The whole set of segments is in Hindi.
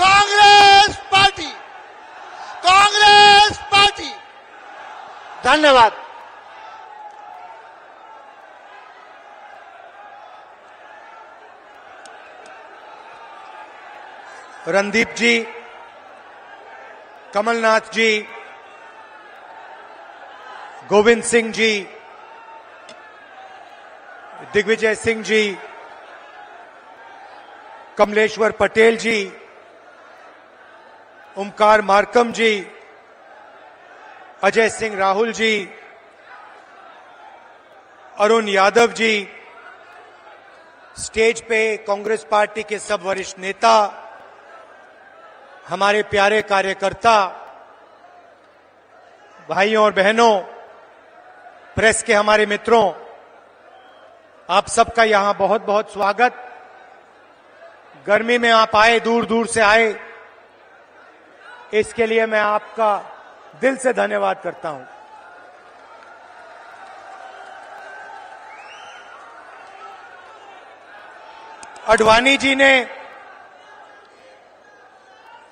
Congress party, Congress party. धन्यवाद। रणदीप जी, कमलनाथ जी, गोविंद सिंह जी, दिग्विजय सिंह जी, कमलेश्वर पटेल जी, ओमकार मार्कम जी, अजय सिंह राहुल जी, अरुण यादव जी, स्टेज पे कांग्रेस पार्टी के सब वरिष्ठ नेता, हमारे प्यारे कार्यकर्ता, भाइयों और बहनों, प्रेस के हमारे मित्रों, आप सबका यहां बहुत बहुत स्वागत। गर्मी में आप आए, दूर दूर से आए, इसके लिए मैं आपका दिल से धन्यवाद करता हूं। अडवाणी जी ने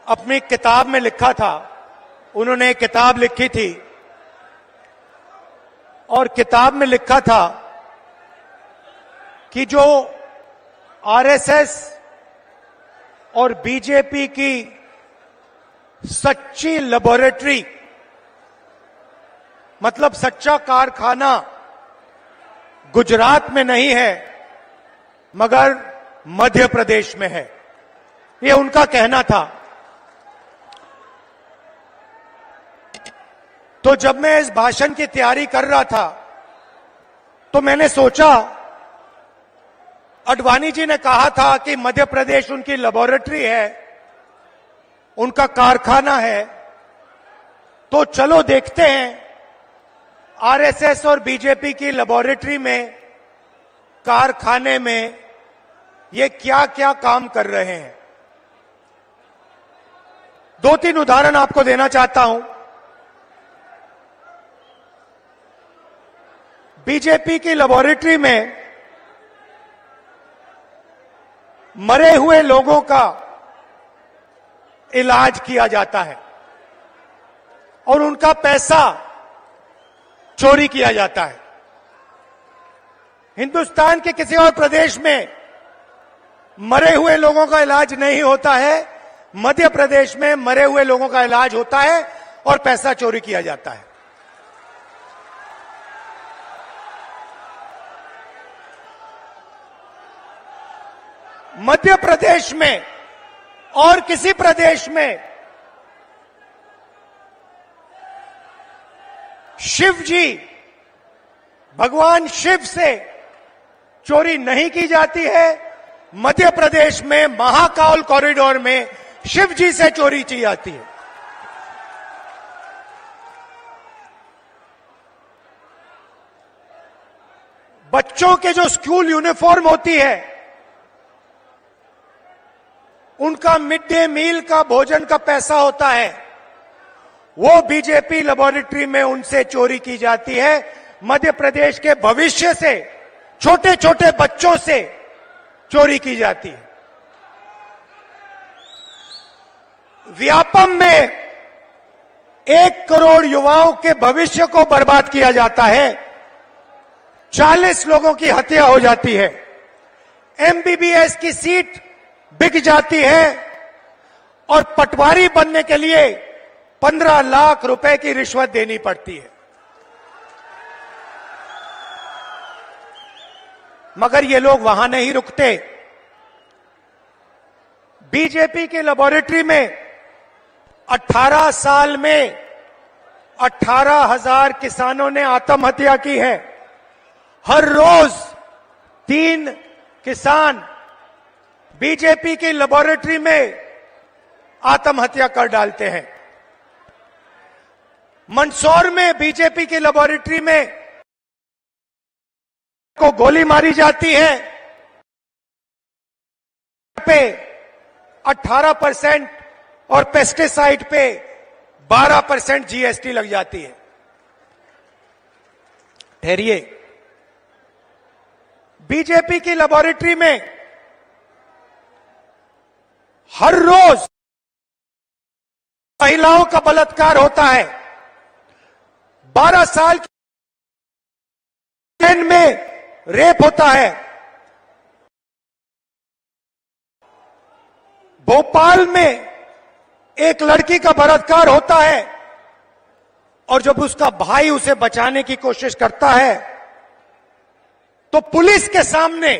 अपनी किताब में लिखा था, उन्होंने एक किताब लिखी थी और किताब में लिखा था कि जो आरएसएस और बीजेपी की सच्ची लेबोरेटरी, मतलब सच्चा कारखाना गुजरात में नहीं है मगर मध्य प्रदेश में है, ये उनका कहना था। तो जब मैं इस भाषण की तैयारी कर रहा था तो मैंने सोचा, अडवाणी जी ने कहा था कि मध्य प्रदेश उनकी लेबोरेटरी है, उनका कारखाना है, तो चलो देखते हैं आरएसएस और बीजेपी की लेबोरेटरी में, कारखाने में ये क्या क्या काम कर रहे हैं। दो तीन उदाहरण आपको देना चाहता हूं। बीजेपी की लेबोरेटरी में मरे हुए लोगों का इलाज किया जाता है और उनका पैसा चोरी किया जाता है। हिंदुस्तान के किसी और प्रदेश में मरे हुए लोगों का इलाज नहीं होता है, मध्य प्रदेश में मरे हुए लोगों का इलाज होता है और पैसा चोरी किया जाता है। मध्य प्रदेश में और किसी प्रदेश में शिव जी, भगवान शिव से चोरी नहीं की जाती है, मध्य प्रदेश में महाकाल कॉरिडोर में शिव जी से चोरी की जाती है। बच्चों के जो स्कूल यूनिफॉर्म होती है, उनका मिड डे मील का भोजन का पैसा होता है, वो बीजेपी लेबोरेटरी में उनसे चोरी की जाती है। मध्य प्रदेश के भविष्य से, छोटे छोटे बच्चों से चोरी की जाती है। व्यापम में 1 करोड़ युवाओं के भविष्य को बर्बाद किया जाता है, 40 लोगों की हत्या हो जाती है, एमबीबीएस की सीट बिक जाती है और पटवारी बनने के लिए 15 लाख रुपए की रिश्वत देनी पड़ती है। मगर ये लोग वहां नहीं रुकते। बीजेपी की लेबोरेटरी में 18 साल में 18,000 किसानों ने आत्महत्या की है। हर रोज 3 किसान बीजेपी की लेबोरेटरी में आत्महत्या कर डालते हैं। मंदसौर में बीजेपी की लेबोरेटरी में को गोली मारी जाती है, पे 18% और पेस्टिसाइड पे 12% जीएसटी लग जाती है। ठहरिए, बीजेपी की लेबोरेटरी में हर रोज महिलाओं का बलात्कार होता है, 12 साल की ट्रेन में रेप होता है, भोपाल में एक लड़की का बलात्कार होता है और जब उसका भाई उसे बचाने की कोशिश करता है तो पुलिस के सामने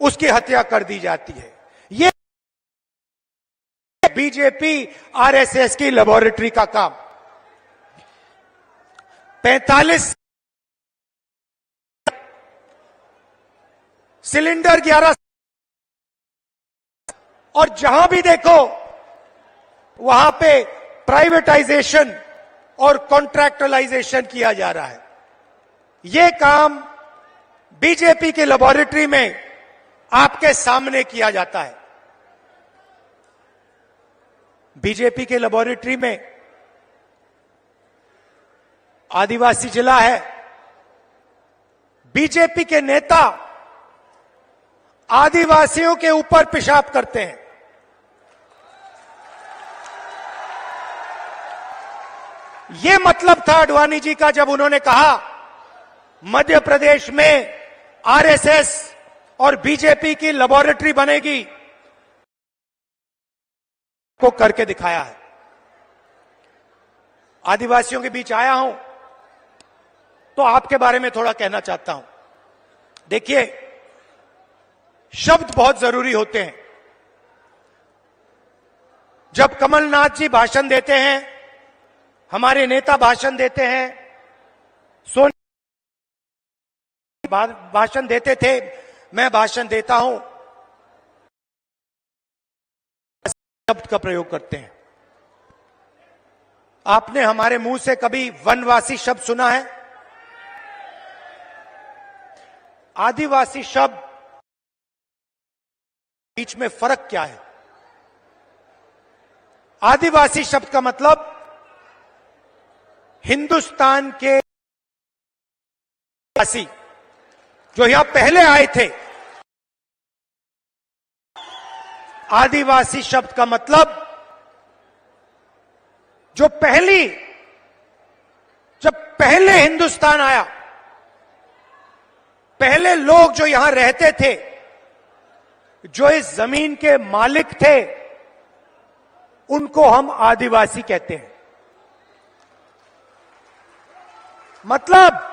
उसकी हत्या कर दी जाती है। ये बीजेपी आरएसएस की लेबोरेटरी का काम। 45 सिलेंडर 11 और जहां भी देखो वहां पे प्राइवेटाइजेशन और कॉन्ट्रैक्चुअलाइजेशन किया जा रहा है। यह काम बीजेपी की लेबोरेटरी में आपके सामने किया जाता है। बीजेपी के लेबोरेटरी में आदिवासी जिला है, बीजेपी के नेता आदिवासियों के ऊपर पेशाब करते हैं। यह मतलब था आडवाणी जी का जब उन्होंने कहा मध्य प्रदेश में आरएसएस और बीजेपी की लेबोरेटरी बनेगी, को करके दिखाया है। आदिवासियों के बीच आया हूं तो आपके बारे में थोड़ा कहना चाहता हूं। देखिए, शब्द बहुत जरूरी होते हैं। जब कमलनाथ जी भाषण देते हैं, हमारे नेता भाषण देते हैं, सोनिया भाषण देते थे, मैं भाषण देता हूं, शब्द का प्रयोग करते हैं। आपने हमारे मुंह से कभी वनवासी शब्द सुना है? आदिवासी शब्द बीच में फर्क क्या है? आदिवासी शब्द का मतलब हिंदुस्तान के वासी जो यहां पहले आए थे। आदिवासी शब्द का मतलब जब पहले हिंदुस्तान आया, पहले लोग जो यहां रहते थे, जो इस जमीन के मालिक थे, उनको हम आदिवासी कहते हैं। मतलब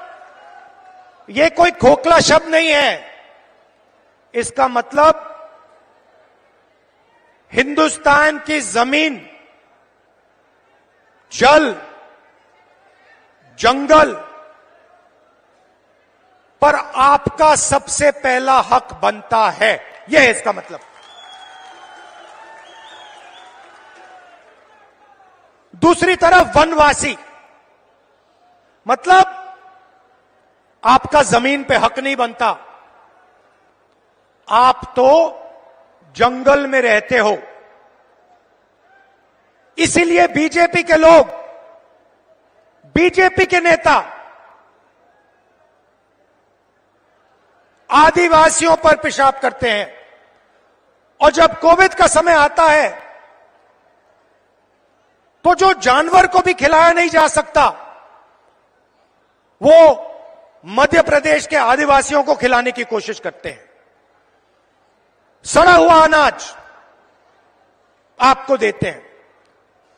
यह कोई खोखला शब्द नहीं है। इसका मतलब हिंदुस्तान की जमीन, जल, जंगल पर आपका सबसे पहला हक बनता है। यह है इसका मतलब। दूसरी तरफ वनवासी मतलब आपका जमीन पे हक नहीं बनता, आप तो जंगल में रहते हो। इसीलिए बीजेपी के लोग, बीजेपी के नेता आदिवासियों पर पेशाब करते हैं। और जब कोविड का समय आता है तो जो जानवर को भी खिलाया नहीं जा सकता, वो मध्य प्रदेश के आदिवासियों को खिलाने की कोशिश करते हैं। सड़ा हुआ अनाज आपको देते हैं।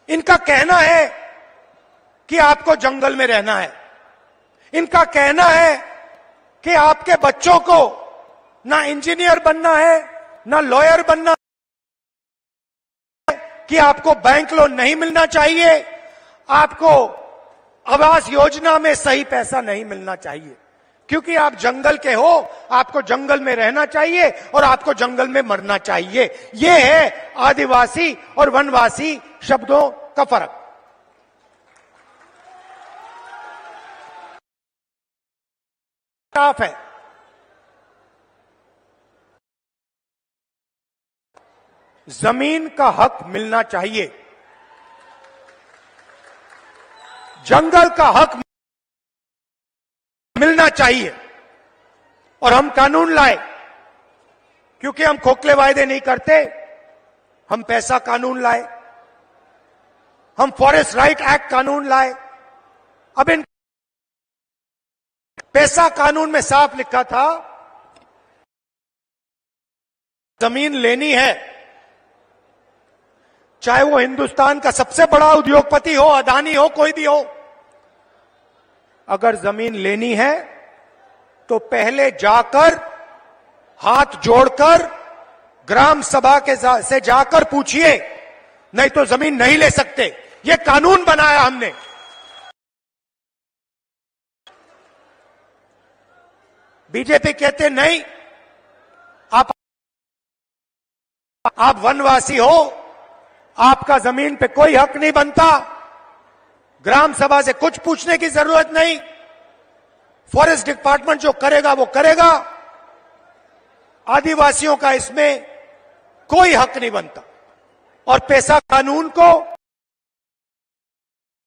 इनका कहना है कि आपको जंगल में रहना है। इनका कहना है कि आपके बच्चों को ना इंजीनियर बनना है, ना लॉयर बनना है, कि आपको बैंक लोन नहीं मिलना चाहिए, आपको आवास योजना में सही पैसा नहीं मिलना चाहिए, क्योंकि आप जंगल के हो, आपको जंगल में रहना चाहिए और आपको जंगल में मरना चाहिए। यह है आदिवासी और वनवासी शब्दों का फर्क। साफ है। जमीन का हक मिलना चाहिए, जंगल का हक मिलना चाहिए। और हम कानून लाए, क्योंकि हम खोखले वायदे नहीं करते, हम पैसा कानून लाए। हम फॉरेस्ट राइट एक्ट कानून लाए। अब इन पैसा कानून में साफ लिखा था, जमीन लेनी है, चाहे वो हिंदुस्तान का सबसे बड़ा उद्योगपति हो, अदानी हो, कोई भी हो, अगर जमीन लेनी है तो पहले जाकर हाथ जोड़कर ग्राम सभा के से जाकर पूछिए, नहीं तो जमीन नहीं ले सकते। ये कानून बनाया हमने। बीजेपी कहते नहीं, आप वनवासी हो, आपका जमीन पे कोई हक नहीं बनता, ग्राम सभा से कुछ पूछने की जरूरत नहीं, फॉरेस्ट डिपार्टमेंट जो करेगा वो करेगा, आदिवासियों का इसमें कोई हक नहीं बनता। और पैसा कानून को,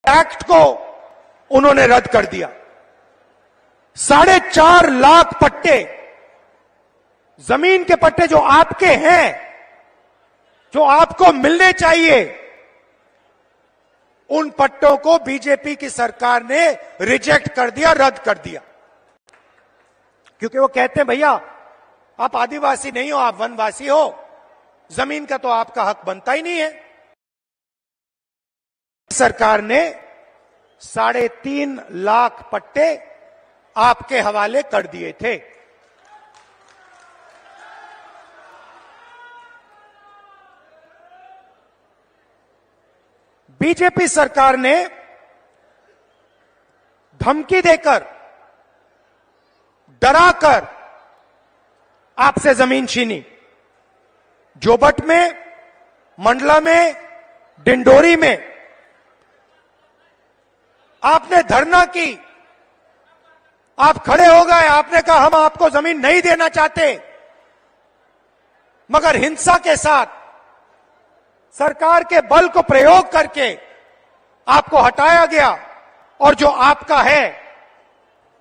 एक्ट को उन्होंने रद्द कर दिया। 4.5 लाख पट्टे, जमीन के पट्टे जो आपके हैं, जो आपको मिलने चाहिए, उन पट्टों को बीजेपी की सरकार ने रिजेक्ट कर दिया, रद्द कर दिया। क्योंकि वो कहते हैं भैया आप आदिवासी नहीं हो, आप वनवासी हो, जमीन का तो आपका हक बनता ही नहीं है। सरकार ने 3.5 लाख पट्टे आपके हवाले कर दिए थे। बीजेपी सरकार ने धमकी देकर, डराकर आपसे जमीन छीनी। जोबट में, मंडला में, डिंडोरी में आपने धरना की, आप खड़े हो गए, आपने कहा हम आपको जमीन नहीं देना चाहते, मगर हिंसा के साथ सरकार के बल को प्रयोग करके आपको हटाया गया और जो आपका है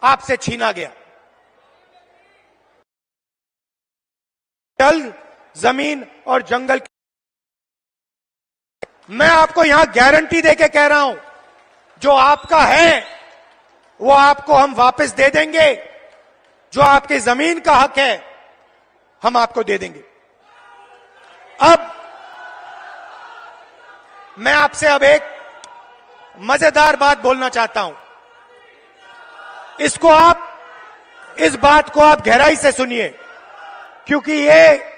आपसे छीना गया। जल, जमीन और जंगल, मैं आपको यहां गारंटी देके कह रहा हूं, जो आपका है वो आपको हम वापस दे देंगे। जो आपकी जमीन का हक है हम आपको दे देंगे। अब मैं आपसे अब एक मजेदार बात बोलना चाहता हूं। इस बात को आप गहराई से सुनिए, क्योंकि ये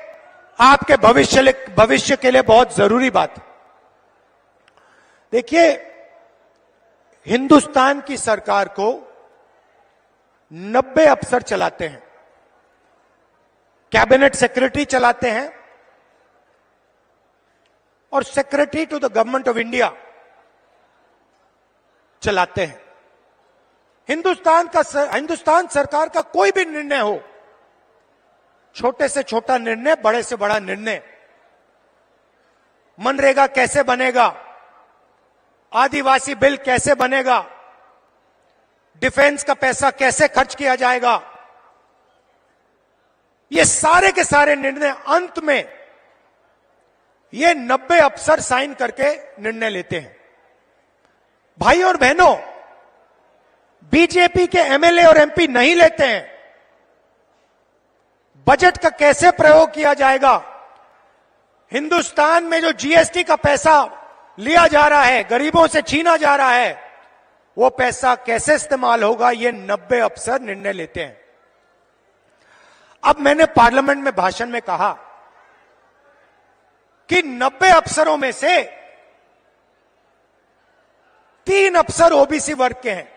आपके भविष्य के लिए बहुत जरूरी बात है। देखिए, हिंदुस्तान की सरकार को 90 अफसर चलाते हैं, कैबिनेट सेक्रेटरी चलाते हैं और secretary to the government of India चलाते हैं। हिंदुस्तान सरकार का कोई भी निर्णय हो, छोटे से छोटा निर्णय, बड़े से बड़ा निर्णय, मनरेगा कैसे बनेगा, आदिवासी बिल कैसे बनेगा, डिफेंस का पैसा कैसे खर्च किया जाएगा, ये सारे के सारे निर्णय अंत में ये 90 अफसर साइन करके निर्णय लेते हैं। भाई और बहनों, बीजेपी के एमएलए और एमपी नहीं लेते हैं। बजट का कैसे प्रयोग किया जाएगा, हिंदुस्तान में जो जीएसटी का पैसा लिया जा रहा है, गरीबों से छीना जा रहा है, वो पैसा कैसे इस्तेमाल होगा, ये 90 अफसर निर्णय लेते हैं। अब मैंने पार्लियामेंट में भाषण में कहा कि 90 अफसरों में से 3 अफसर ओबीसी वर्ग के हैं।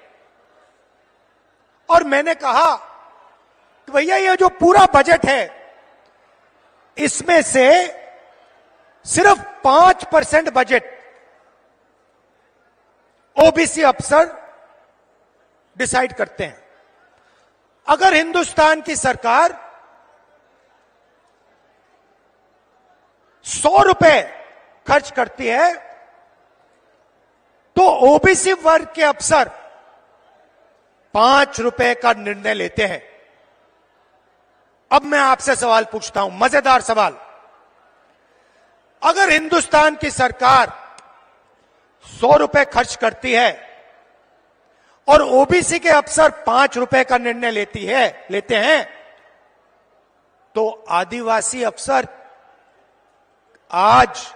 और मैंने कहा कि भैया ये जो पूरा बजट है, इसमें से सिर्फ 5% बजट ओबीसी अफसर डिसाइड करते हैं। अगर हिंदुस्तान की सरकार 100 रुपए खर्च करती है तो ओबीसी वर्ग के अफसर 5 रुपए का निर्णय लेते हैं। अब मैं आपसे सवाल पूछता हूं, मजेदार सवाल। अगर हिंदुस्तान की सरकार 100 रुपए खर्च करती है और ओबीसी के अफसर 5 रुपए का निर्णय लेते हैं, तो आदिवासी अफसर आज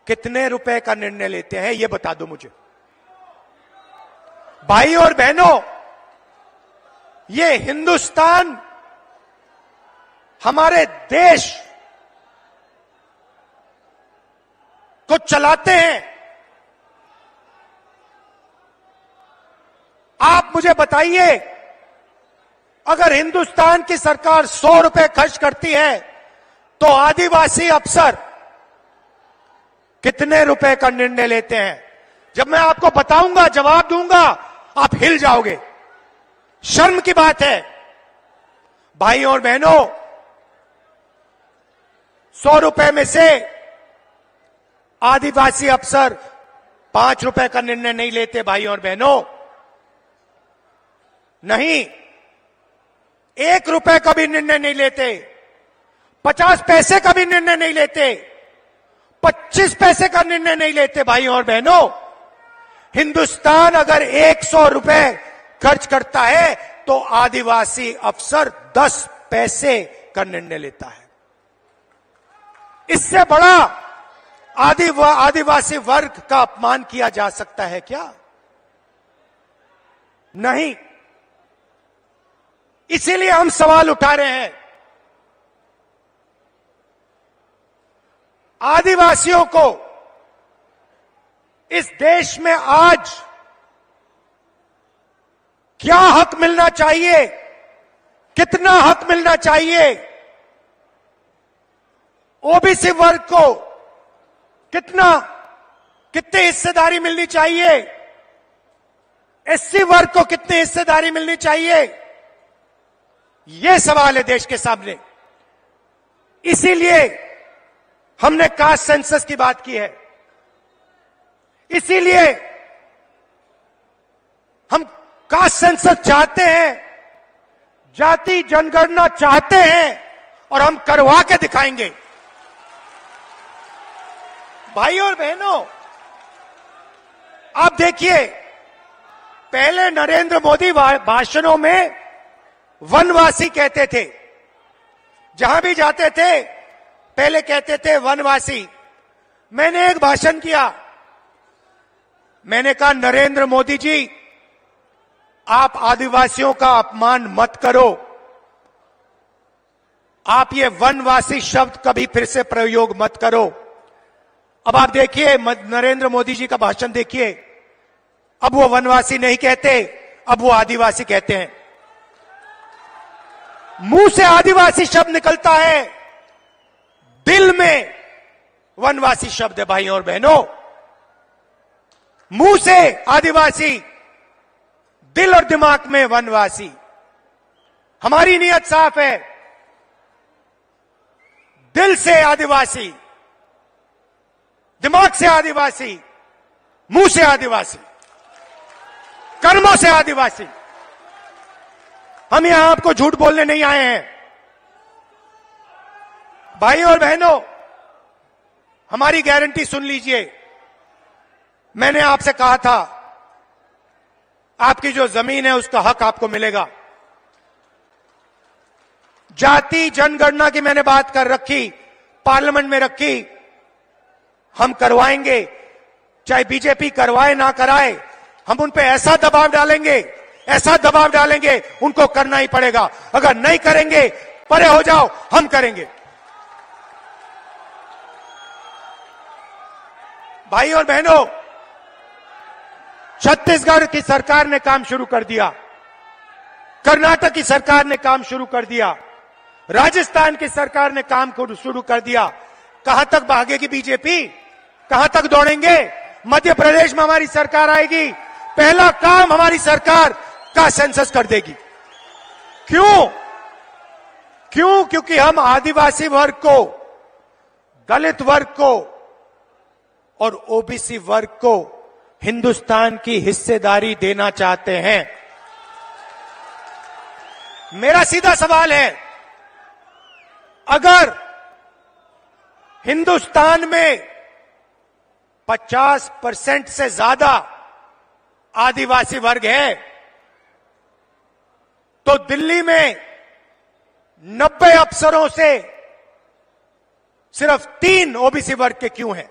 कितने रुपए का निर्णय लेते हैं, यह बता दो मुझे। भाई और बहनों, ये हिंदुस्तान, हमारे देश को चलाते हैं। आप मुझे बताइए, अगर हिंदुस्तान की सरकार 100 रुपए खर्च करती है तो आदिवासी अफसर कितने रुपए का निर्णय लेते हैं? जब मैं आपको बताऊंगा, जवाब दूंगा, आप हिल जाओगे। शर्म की बात है। भाई और बहनों, 100 रुपए में से आदिवासी अफसर 5 रुपए का निर्णय नहीं लेते। भाई और बहनों, नहीं, 1 रुपए का भी निर्णय नहीं लेते, 50 पैसे का भी निर्णय नहीं लेते, 25 पैसे का निर्णय नहीं लेते। भाई और बहनों, हिंदुस्तान अगर 100 रुपए खर्च करता है तो आदिवासी अफसर 10 पैसे का निर्णय लेता है। इससे बड़ा आदिवासी वर्ग का अपमान किया जा सकता है क्या? नहीं। इसीलिए हम सवाल उठा रहे हैं। आदिवासियों को इस देश में आज क्या हक मिलना चाहिए, कितना हक मिलना चाहिए? ओबीसी वर्ग को कितनी हिस्सेदारी मिलनी चाहिए? एससी वर्ग को कितनी हिस्सेदारी मिलनी चाहिए? यह सवाल है देश के सामने। इसीलिए हमने कास्ट सेंसस की बात की है। इसीलिए हम कास्ट सेंसस चाहते हैं, जाति जनगणना चाहते हैं, और हम करवा के दिखाएंगे। भाई और बहनों, आप देखिए, पहले नरेंद्र मोदी भाषणों में वनवासी कहते थे। जहां भी जाते थे पहले कहते थे वनवासी। मैंने एक भाषण किया, मैंने कहा नरेंद्र मोदी जी, आप आदिवासियों का अपमान मत करो। आप ये वनवासी शब्द कभी फिर से प्रयोग मत करो। अब आप देखिए नरेंद्र मोदी जी का भाषण देखिए, अब वो वनवासी नहीं कहते, अब वो आदिवासी कहते हैं। मुंह से आदिवासी शब्द निकलता है, दिल में वनवासी शब्द है। भाई और बहनों, मुंह से आदिवासी, दिल और दिमाग में वनवासी। हमारी नीयत साफ है, दिल से आदिवासी, दिमाग से आदिवासी, मुंह से आदिवासी, कर्मों से आदिवासी। हम यहां आपको झूठ बोलने नहीं आए हैं। भाई और बहनों, हमारी गारंटी सुन लीजिए। मैंने आपसे कहा था, आपकी जो जमीन है उसका हक आपको मिलेगा। जाति जनगणना की मैंने बात कर रखी, पार्लियामेंट में रखी। हम करवाएंगे, चाहे बीजेपी करवाए ना कराए, हम उन पे ऐसा दबाव डालेंगे, उनको करना ही पड़ेगा। अगर नहीं करेंगे, परे हो जाओ, हम करेंगे। भाई और बहनों, छत्तीसगढ़ की सरकार ने काम शुरू कर दिया, कर्नाटक की सरकार ने काम शुरू कर दिया, राजस्थान की सरकार ने काम शुरू कर दिया। कहां तक भागेगी बीजेपी? कहां तक दौड़ेंगे? मध्य प्रदेश में हमारी सरकार आएगी, पहला काम हमारी सरकार का सेंसस कर देगी। क्यों? क्योंकि हम आदिवासी वर्ग को, दलित वर्ग को और ओबीसी वर्ग को हिंदुस्तान की हिस्सेदारी देना चाहते हैं। मेरा सीधा सवाल है, अगर हिंदुस्तान में 50% से ज्यादा आदिवासी वर्ग है, तो दिल्ली में 90 अफसरों से सिर्फ 3 ओबीसी वर्ग के क्यों हैं?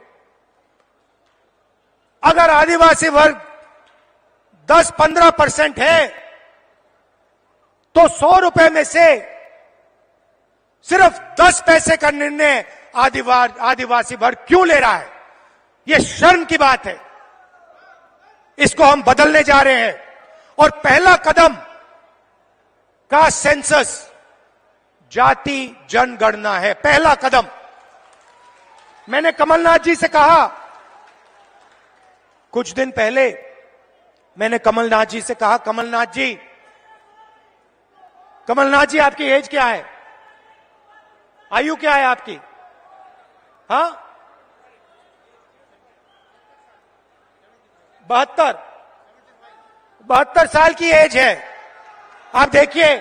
अगर आदिवासी वर्ग 10-15% है, तो 100 रुपए में से सिर्फ 10 पैसे का निर्णय आदिवासी वर्ग क्यों ले रहा है? यह शर्म की बात है। इसको हम बदलने जा रहे हैं और पहला कदम का सेंसस जाति जनगणना है। पहला कदम। मैंने कमलनाथ जी से कहा, कुछ दिन पहले मैंने कमलनाथ जी से कहा, कमलनाथ जी आपकी एज क्या है? आयु क्या है आपकी? हाँ, 72 साल की एज है। आप देखिए,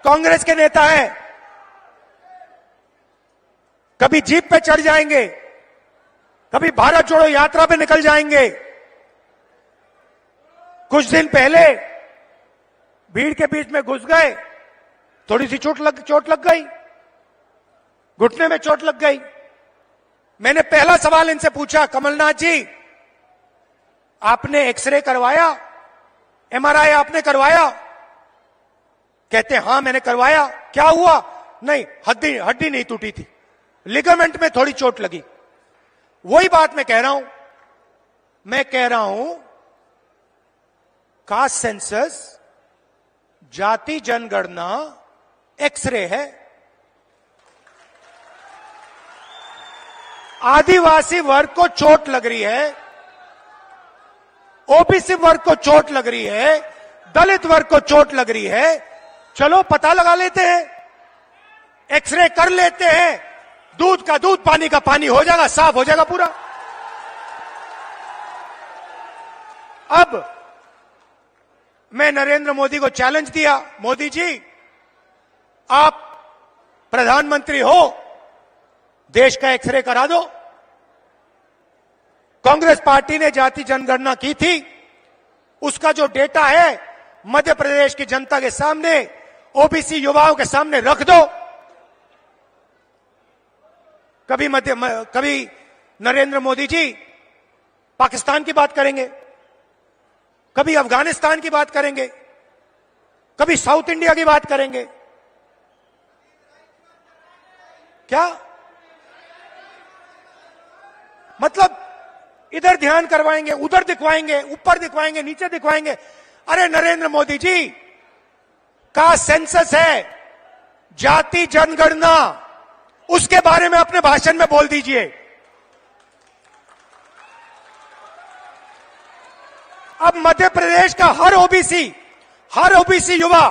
कांग्रेस के नेता हैं, कभी जीप पे चढ़ जाएंगे, कभी भारत जोड़ो यात्रा पे निकल जाएंगे। कुछ दिन पहले भीड़ के बीच में घुस गए, थोड़ी सी चोट लग गई, घुटने में चोट लग गई। मैंने पहला सवाल इनसे पूछा, कमलनाथ जी आपने एक्सरे करवाया, एमआरआई आपने करवाया? कहते हां मैंने करवाया। क्या हुआ? नहीं, हड्डी नहीं टूटी थी, लिगामेंट में थोड़ी चोट लगी। वही बात मैं कह रहा हूं, कास्ट सेंसस, जाति जनगणना एक्सरे है। आदिवासी वर्ग को चोट लग रही है, ओबीसी वर्ग को चोट लग रही है, दलित वर्ग को चोट लग रही है। चलो पता लगा लेते हैं, एक्सरे कर लेते हैं, दूध का दूध पानी का पानी हो जाएगा, साफ हो जाएगा पूरा। अब मैं नरेंद्र मोदी को चैलेंज दिया, मोदी जी आप प्रधानमंत्री हो, देश का एक्सरे करा दो। कांग्रेस पार्टी ने जाति जनगणना की थी, उसका जो डेटा है मध्य प्रदेश की जनता के सामने, ओबीसी युवाओं के सामने रख दो। कभी नरेंद्र मोदी जी पाकिस्तान की बात करेंगे, कभी अफगानिस्तान की बात करेंगे, कभी साउथ इंडिया की बात करेंगे। क्या मतलब? इधर ध्यान करवाएंगे, उधर दिखवाएंगे, ऊपर दिखवाएंगे, नीचे दिखवाएंगे। अरे नरेंद्र मोदी जी का सेंसस है, जाति जनगणना, उसके बारे में अपने भाषण में बोल दीजिए। अब मध्य प्रदेश का हर ओबीसी युवा,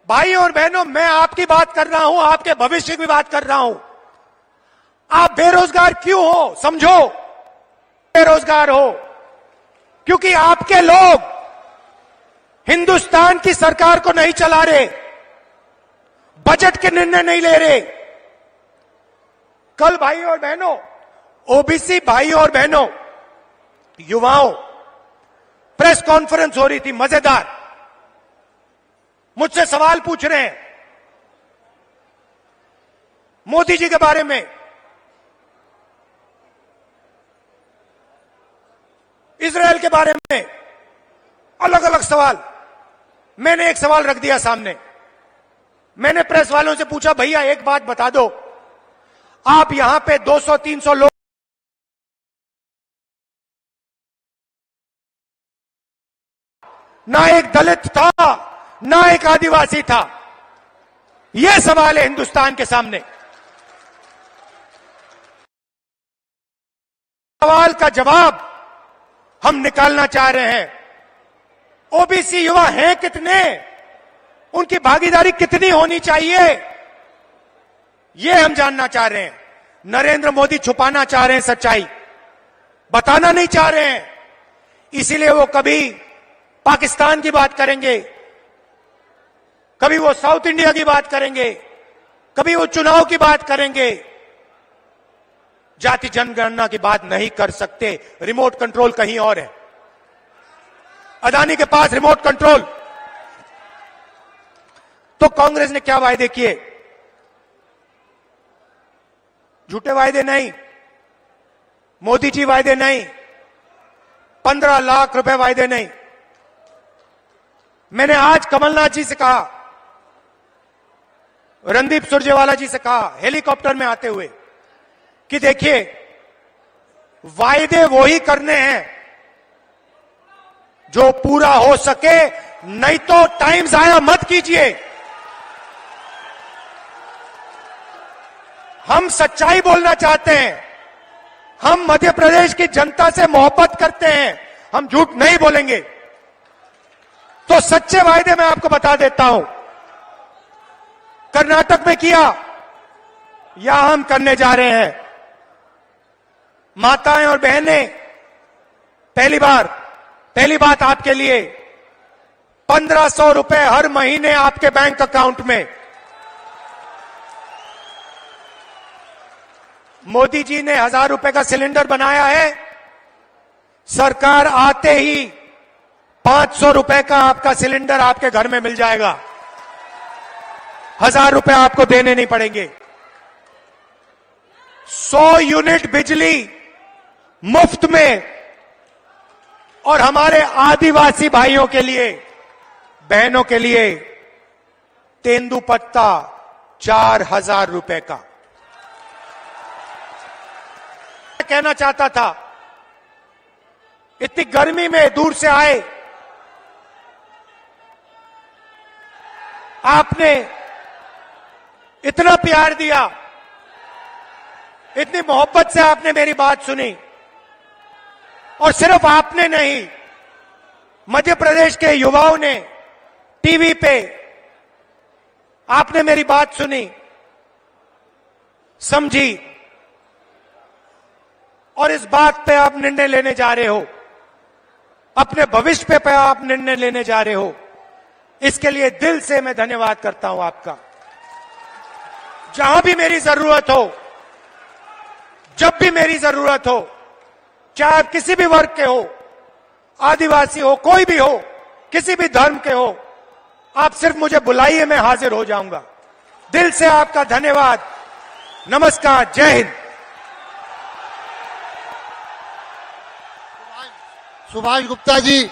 भाई और बहनों, मैं आपकी बात कर रहा हूं, आपके भविष्य की बात कर रहा हूं। आप बेरोजगार क्यों हो? समझो, बेरोजगार हो क्योंकि आपके लोग हिंदुस्तान की सरकार को नहीं चला रहे, बजट के निर्णय नहीं ले रहे। कल भाई और बहनों, ओबीसी भाई और बहनों, युवाओं, प्रेस कॉन्फ्रेंस हो रही थी, मजेदार। मुझसे सवाल पूछ रहे हैं मोदी जी के बारे में, इजराइल के बारे में, अलग अलग सवाल। मैंने एक सवाल रख दिया सामने। मैंने प्रेस वालों से पूछा, भैया एक बात बता दो, आप यहां पे 200-300 लोग, ना एक दलित था, ना एक आदिवासी था। यह सवाल है हिंदुस्तान के सामने। सवाल का जवाब हम निकालना चाह रहे हैं। ओबीसी युवा हैं कितने, उनकी भागीदारी कितनी होनी चाहिए, यह हम जानना चाह रहे हैं। नरेंद्र मोदी छुपाना चाह रहे हैं सच्चाई, बताना नहीं चाह रहे हैं। इसीलिए वो कभी पाकिस्तान की बात करेंगे, कभी वो साउथ इंडिया की बात करेंगे, कभी वो चुनाव की बात करेंगे। जाति जनगणना की बात नहीं कर सकते। रिमोट कंट्रोल कहीं और है, अदानी के पास रिमोट कंट्रोल। तो कांग्रेस ने क्या वायदे किए? झूठे वायदे नहीं, मोदी जी वायदे नहीं, 15 लाख रुपए वायदे नहीं। मैंने आज कमलनाथ जी से कहा, रणदीप सुरजेवाला जी से कहा हेलीकॉप्टर में आते हुए कि देखिए, वायदे वो ही करने हैं जो पूरा हो सके, नहीं तो टाइम जाया मत कीजिए। हम सच्चाई बोलना चाहते हैं, हम मध्य प्रदेश की जनता से मोहब्बत करते हैं, हम झूठ नहीं बोलेंगे। तो सच्चे वायदे मैं आपको बता देता हूं, कर्नाटक में किया, यहां हम करने जा रहे हैं। माताएं और बहनें, पहली बात आपके लिए, 1500 रुपए हर महीने आपके बैंक अकाउंट में। मोदी जी ने 1000 रुपए का सिलेंडर बनाया है, सरकार आते ही 500 रुपए का आपका सिलेंडर आपके घर में मिल जाएगा। 1000 रुपए आपको देने नहीं पड़ेंगे। 100 यूनिट बिजली मुफ्त में, और हमारे आदिवासी भाइयों के लिए, बहनों के लिए तेंदुपत्ता 4000 रुपए का। कहना चाहता था, इतनी गर्मी में दूर से आए, आपने इतना प्यार दिया, इतनी मोहब्बत से आपने मेरी बात सुनी, और सिर्फ आपने नहीं, मध्य प्रदेश के युवाओं ने टीवी पे आपने मेरी बात सुनी, समझी, और इस बात पे आप निर्णय लेने जा रहे हो, अपने भविष्य पे आप निर्णय लेने जा रहे हो। इसके लिए दिल से मैं धन्यवाद करता हूं आपका। जहां भी मेरी जरूरत हो, जब भी मेरी जरूरत हो, चाहे आप किसी भी वर्ग के हो, आदिवासी हो, कोई भी हो, किसी भी धर्म के हो, आप सिर्फ मुझे बुलाइए, मैं हाजिर हो जाऊंगा। दिल से आपका धन्यवाद। नमस्कार, जय हिंद। सुभाष गुप्ता जी।